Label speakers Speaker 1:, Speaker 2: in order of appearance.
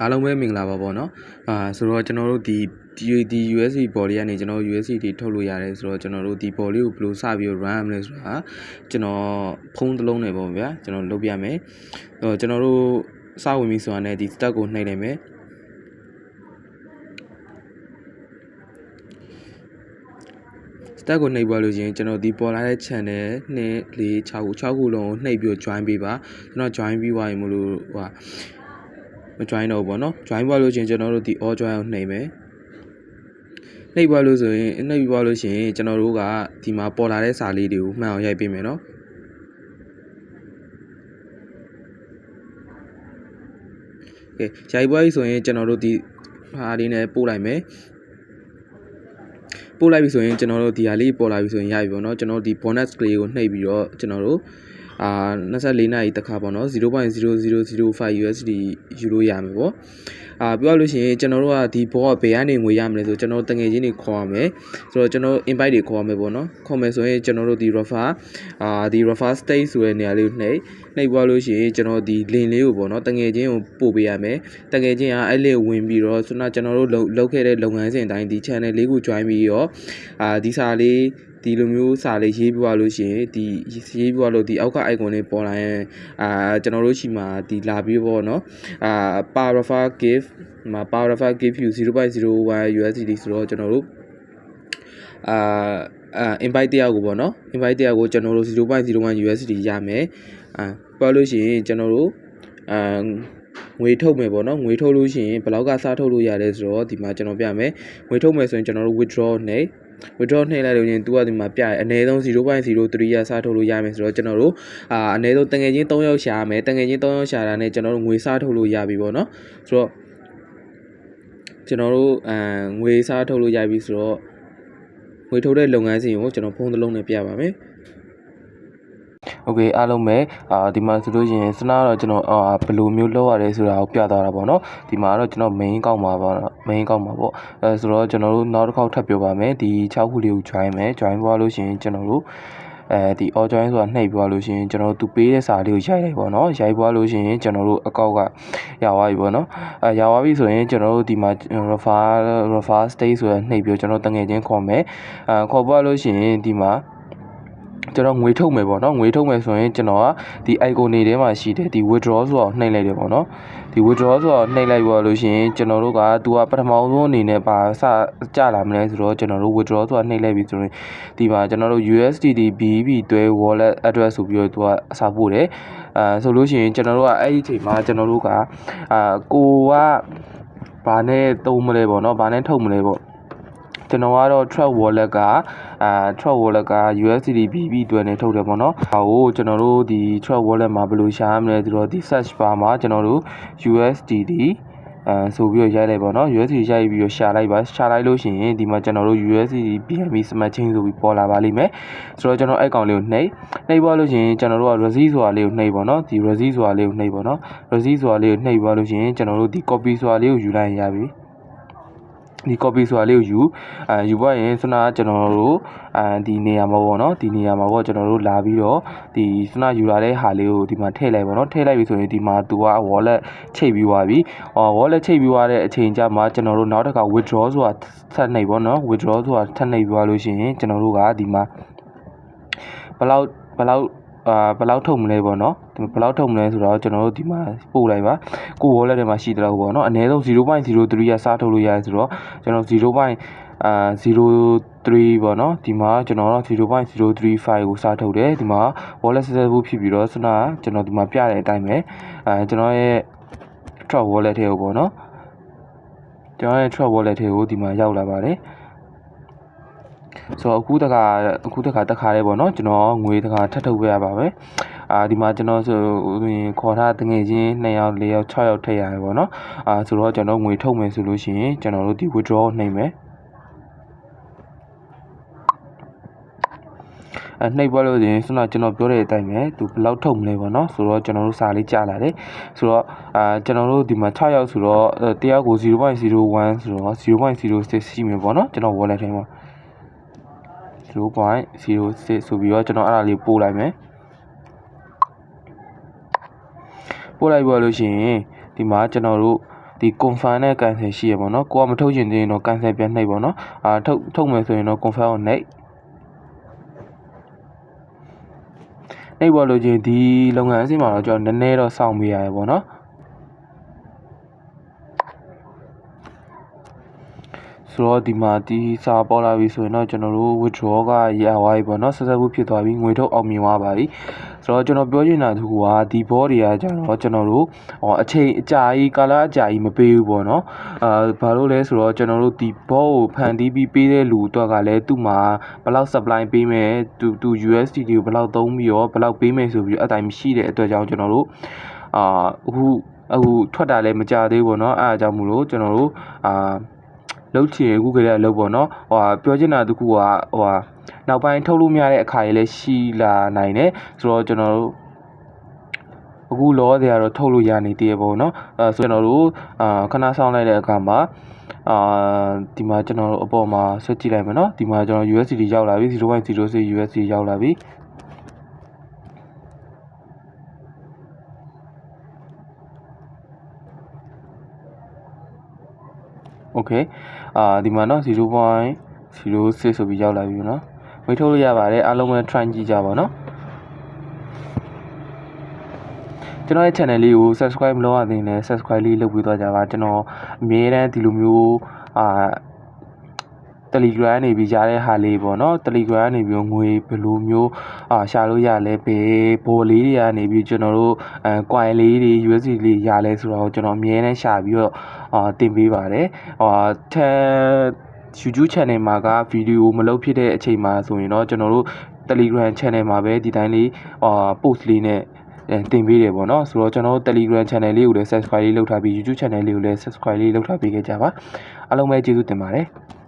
Speaker 1: အားလုံးပဲမင်္ဂလာပါပေါ့နော်ဆိုတော့ကျွန်တော်တို့ဒီ USD ဘော်လေးကနေကျွန်တော် USD ထုတ်လို့ရတယ်ဆိုတော့ကျွန်တော်တို့ဒီဘော်လေးကိုဘယ်လိုစပြီး run ရမလဲဆိုတာကျွန်တော်ဖုန်းတစ်လုံးနဲ့ပေါ့ဗျာကျွန်တော်လုပ်ပြမယ်ကျွန်တော်တို့စဝင်ပြီဆိုတာနဲ့ဒီ start ကိုနှိပ်လိုက်မယ်တက်ကိုနှိပ်ပါလို့ရှင်ကျွန်တော်ဒီပေါ်လာတဲ့ channel 2 4 6ခုလုံးကိုနှိပ်ပြီး join ပေးပါကျွန်တော် join ပြီးသွားရင်မလို့မ join တော့ဘူးပေါ့နော် join ပါလို့ရှင်ကျွန်တော်တို့ဒီ all join ကိုနှိပ်မယ်နှိပ်ပါလို့ဆိုရင်နှိပ်ပြီးပါလို့ရှင်ကျွန်တော်တို့ကဒီမှာပေါ်လာတဲ့စာလေးတွေကိုမှန်အောင်ရိုက်ပေးမယ်နော်ကဲရိုက်ပွားပြီဆိုရင်ကျွန်တော်တို့ဒီဟာလေးနဲ့ပို့လိုက်မယ်ပို့လိုက်ပြီဆိုရင်ကျွန်တော်တို့ဒီဟာလေးပေါ်လာပြီဆိုရင်ရပြီပေါ့နော်ကျွန်တော်တို့ဒီ bonus ကလေးကိုနှိပ်ပြီးတော့ကျွန်တော်တို့24နာရီတစ်ခါပေါ့နော် 0.0005 USD ယူလို့ရမယ်ပေါ့ပြောရလို့ရှိရင်ကျွန်တော်တို့ကဒီဘောကဘယ်ကနေငွေရမလဲဆိုကျွန်တော်တငယ်ချင်းတွေခေါ်ရမယ်ဆိုတော့ကျွန်တော် invite တွေခေါ်ရမယ်ပေါ့နော်ခေါ်မယ်ဆိုရင်ကျွန်တော်တို့ဒီ refer state ဆိုတဲ့နေရာလေးကိုနှိပ်ပွားလို့ရှိရင်ကျွန်တော်ဒီ link လေးကိုပေါ့နော်တငယ်ချင်းကိုပို့ပေးရမယ်တငယ်ချင်းကအဲ့လေးဝင်ပြီးတော့ဆိုတော့ကျွန်တော်တို့လုပ်ခဲ့တဲ့လုပ်ငန်းစဉ်အတိုင်းဒီ channel လေးကို join ပြီးတော့ဒီစာလေးဒီလိုမျိုးစာလေးရေးပြသွားလို့ရှိရင်ဒီရေးပြသွားလို့ဒီအောက်က icon လေးပေါ်လာရင်ကျွန်တော်တို့ရှိမှာဒီလာပြီးပေါ့နော်paragraph give မှာ paragraph give you 0.01 USD ဆိုတော့ကျွန်တော်တို့invite တရားကိုပေါ့နော် invite တရားကိုကျွန်တော်တို့ 0.01 USD ရမယ်ပြောလို့ရှိရင်ကျွန်တော်တို့ငွေထုတ်မယ်ပေါ့နော်ငွေထုတ်လို့ရှိရင်ဘယ်လောက်ကစားထုတ်လို့ရလဲဆိုတော့ဒီမှာကျွန်တော်ပြမယ်ငွေထုတ်မယ်ဆိုရင်ကျွန်တော်တို့ withdraw နဲ့ withdraw နှိပ်လိုက်လို့ရင်သူကဒီမှာပြရအနည်းဆုံး 0.03 ရစားထုတ်လို့ရမယ်ဆိုတော့ကျွန်တော်တို့အနည်းဆုံးတငယ်ချင်း3ယောက်ရှာရမယ်တငယ်ချင်း3ယောက်ရှာတာနဲ့ကျွန်တော်တို့ငွေစားထုတ်လို့ရပြီပေါ့နော်ဆိုတော့ကျွန်တော်တို့ငွေစားထုတ်လို့ရပြီဆိုတော့ငွေထုတ်တဲ့လုပ်ငန်းစဉ်ကိုကျွန်တော်ဖုန်းတစ်လုံးနဲ့ပြပါမယ်โอเคအားလုံးပဲဒီမှာဆိုလို့ရှိရင်စနာတော့ကျွန်တော်ဘယ်လိုမျိုးလုပ်ရတယ်ဆိုတာကိုပြသွားတာပေါ့နော်ဒီမှာတော့ကျွန်တော် main ကောက်မှာပေါ့ main ကောက်မှာပေါ့ဆိုတော့ကျွန်တော်တို့နောက်တစ်ခေါက်ထပ်ပြောပါမယ်ဒီ6ခုလေးကို join မယ် join သွားလို့ရှိရင်ကျွန်တော်တို့ဒီ all join ဆိုတာနှိပ်သွားလို့ရှိရင်ကျွန်တော်တို့သူပေးတဲ့စာလေးကိုရိုက်လိုက်ပေါ့နော်ရိုက်သွားလို့ရှိရင်ကျွန်တော်တို့အကောက်ကရသွားပြီပေါ့နော်ရသွားပြီဆိုရင်ကျွန်တော်တို့ဒီမှာ refer state ဆိုတာနှိပ်ပြီးကျွန်တော်တငယ်ချင်းခေါ်မယ်ခေါ်သွားလို့ရှိရင်ဒီမှာကျွန်တော်ငွေထုတ်မယ်ပေါ့နော်ငွေထုတ်မယ်ဆိုရင်ကျွန်တော်ကဒီ icon တွေထဲမှာရှိတယ်ဒီ withdraw ဆိုတာကိုနှိပ်လိုက်တယ်ပေါ့နော်ဒီ withdraw ဆိုတာကိုနှိပ်လိုက်ပါလို့ရှိရင်ကျွန်တော်တို့ကသူကပထမဆုံးအနေနဲ့ပါစကြလာမလဲဆိုတော့ကျွန်တော်တို့ withdraw ဆိုတာနှိပ်လိုက်ပြီဆိုရင်ဒီမှာကျွန်တော်တို့ USDT BEP တွဲ wallet address ဆိုပြီးတော့သူကအစားပို့တယ်ဆိုလို့ရှိရင်ကျွန်တော်တို့ကအဲ့ဒီအချိန်မှာကျွန်တော်တို့ကကိုကဘာနဲ့သုံးမလဲပေါ့နော်ဘာနဲ့ထုတ်မလဲပေါ့ကျွန်တော်ကတော့ Trust Wallet ကTrust Wallet က USDT BB တွဲနဲ့ထုတ်တယ်ပေါ့နော်။ဟာကိုကျွန်တော်တို့ဒီ Trust Wallet မှာဘယ်လိုရှာရမလဲဆိုတော့ဒီ search bar မှာကျွန်တော်တို့ USDT ဆိုပြီးတော့ရိုက်လိုက်ပါတော့ USDT ရိုက်ပြီးတော့ရှာလိုက်ပါရှာလိုက်လို့ရှိရင်ဒီမှာကျွန်တော်တို့ USDT BNB Smart Chain ဆိုပြီးပေါ်လာပါလိမ့်မယ်ဆိုတော့ကျွန်တော်အဲ့ကောင်လေးကိုနှိပ်ပါလို့ရှိရင်ကျွန်တော်တို့က receipt ဆိုတာလေးကိုနှိပ်ပါတော့ဒီ receipt ဆိုတာလေးကိုနှိပ်ပါတော့ receipt ဆိုတာလေးကိုနှိပ်ပါလို့ရှိရင်ကျွန်တော်တို့ဒီ copy ဆိုတာလေးကိုယူလိုက်ရပြီဒီ copy ဆိုတာလေးကိုယူပါရင်စနာကျွန်တော်တို့ဒီနေရာမှာပေါ့နော်ဒီနေရာမှာပေါ့ကျွန်တော်တို့လာပြီးတော့ဒီစနာယူလာတဲ့ဟာလေးကိုဒီမှာထည့်လိုက်ပေါ့နော်ထည့်လိုက်ပြီဆိုရင်ဒီမှာသူက wallet ချိတ်ပြီးသွားပြီwallet ချိတ်ပြီးသွားတဲ့အချိန်ကျမှကျွန်တော်တို့နောက်တစ်ခါ withdraw ဆိုတာထပ်နှိပ်ပေါ့နော် withdraw ဆိုတာထပ်နှိပ်ပြီးသွားလို့ရှိရင်ကျွန်တော်တို့ကဒီမှာဘယ်လောက်ထုတ်မလဲပေါ့နော်ဘယ်လောက်ထုတ်မလဲဆိုတော့ကျွန်တော်တို့ဒီမှာပို့လိုက်ပါကို wallet ထဲမှာရှိတယ်ပေါ့နော်အနည်းဆုံး 0.03 ရစားထုတ်လို့ရတယ်ဆိုတော့ကျွန်တော်0.03ပေါ့နော်ဒီမှာကျွန်တော်တို့ 0.035 ကိုစားထုတ်တယ်ဒီမှာ wallet successful ဖြစ်ပြီးတော့စနာကျွန်တော်ဒီမှာပြတဲ့အတိုင်းပဲကျွန်တော်ရဲ့ Trust Wallet ထဲကိုပေါ့နော်ကျွန်တော်ရဲ့ Trust Wallet ထဲကိုဒီမှာရောက်လာပါတယ်ဆိုတော့အခုတခါတက်ခါလေးပေါ့နော်ကျွန်တော်ငွေတခါထပ်ထုတ်ပေးရပါမယ်ဒီမှာကျွန်တော်ဆိုရင်ခေါ်ထားတငယ်ချင်း2ယောက်4ယောက်6ယောက်ထည့်ရတယ်ပေါ့နော်ဆိုတော့ကျွန်တော်ငွေထုတ်မယ်ဆိုလို့ရှိရင်ကျွန်တော်တို့ဒီ withdraw နှိပ်မယ်နှိပ်ပွားလို့ဆိုရင်စကျွန်တော်ပြောတဲ့အတိုင်းပဲသူဘယ်လောက်ထုတ်မလဲပေါ့နော်ဆိုတော့ကျွန်တော်တို့စာလေးကြားလာတယ်ဆိုတော့ကျွန်တော်တို့ဒီမှာ6ယောက်ဆိုတော့တယောက်ကို 0.01 ဆိုတော့ 0.06 ရှိမယ်ပေါ့နော်ကျွန်တော် wallet ထဲမှာ0.06 ဆိုပြီးတော့ကျွန်တော်အဲ့ဒါလေးပို့လိုက်မယ်ပို့လိုက်ပါလို့ရှိရင်ဒီမှာကျွန်တော်တို့ ဒီ confirm နဲ့ cancel ရှိရပေါ့နော်ကိုကမထုတ်ချင်သေးရင်တော့ cancel ပြန်နှိပ်ပေါ့နော်ထုတ်မယ်ဆိုရင်တော့ confirm ကိုနှိပ်ပေါ်လို့ချင်းဒီလုပ်ငန်းအဆင့်မှာတော့ကျွန်တော်နည်းနည်းတော့စောင့်ပေးရတယ်ပေါ့နော်ဆိုတော့ဒီမှာဒီစာပေါ်လာပြီဆိုရင်တော့ကျွန်တော်တို့ withdraw ကရသွားပြီပေါ့နော်ဆက်ဖို့ဖြစ်သွားပြီငွေထုတ်အောင်မြင်သွားပါပြီဆိုတော့ကျွန်တော်ပြောချင်တာတခုကဒီဘောတွေကကျတော့ကျွန်တော်တို့အချိန်အကြာကြီးကာလအကြာကြီးမပေးဘူးပေါ့နော်ဘာလို့လဲဆိုတော့ကျွန်တော်တို့ဒီဘောကိုဖန်တီးပြီးပေးတဲ့လူအတွက်ကလည်းသူ့မှာဘယ်လောက် supply ပေးမယ်သူ USDT ကိုဘယ်လောက်သုံးပြီးတော့ဘယ်လောက်ပေးမယ်ဆိုပြီးအတိုင်းမရှိတဲ့အတွက်ကြောင့်ကျွန်တော်တို့အခုထွက်တာလည်းမကြသေးဘူးပေါ့နော်အဲအကြောင်းမို့လို့ကျွန်တော်တို့လုပ်ချင်အခုကလေးကလုပ်ပေါ့နော်ပြောချင်တာတခုကနောက်ပိုင်းထုတ်လို့မရတဲ့အခါကြီးလည်းရှိလာနိုင်တယ်ဆိုတော့ကျွန်တော်တို့အခုလောဆရာတော့ထုတ်လို့ရနေသေးတယ်ပေါ့နော်ဆိုကျွန်တော်တို့ခဏဆောင်လိုက်တဲ့အခါမှာဒီမှာကျွန်တော်တို့အပေါ်မှာဆွဲကြည့်လိုက်မယ်နော်ဒီမှာကျွန်တော် USDT ရောက်လာပြီ 0.06 USDT ရောက်လာပြီโอเคဒီမှာเนาะ 0.06 ဆိုပြီးရောက်လာပြီเนาะဝေးထုတ်လို့ရပါတယ်အားလုံးပဲ try ကြည့်ကြပါเนาะကျွန်တော်ရဲ့ channel လေးကို subscribe မလုပ်ရသေးရင်လည်း subscribe လေးလုပ်ပေးသွားကြပါကျွန်တော်အမြဲတမ်းဒီလိုမျိုးTelegram နေပြီးရတဲ့ဟာလေးပေါ့နော် Telegram နေပြီးငွေဘယ်လိုမျိုးရှာလို့ရလဲဘယ်ဘော်လေးတွေကနေပြီးကျွန်တော်တို့coin လေးတွေ USDT လေးရလဲဆိုတော့ကျွန်တော်အမြဲတမ်းရှာပြီးတော့တင်ပေးပါတယ်YouTube channel မှာကဗီဒီယိုမလုပ်ဖြစ်တဲ့အချိန်မှာဆိုရင်တော့ကျွန်တော်တို့ Telegram channel မှာပဲဒီတိုင်းလေး post လေးနဲ့တင်ပေးတယ်ပေါ့နော်ဆိုတော့ကျွန်တော်တို့ Telegram channel လေးကိုလည်း subscribe လေးလုပ်ထားပြီး YouTube channel လေးကိုလည်း subscribe လေးလုပ်ထားပေးခဲ့ကြပါအားလုံးပဲကျေးဇူးတင်ပါတယ်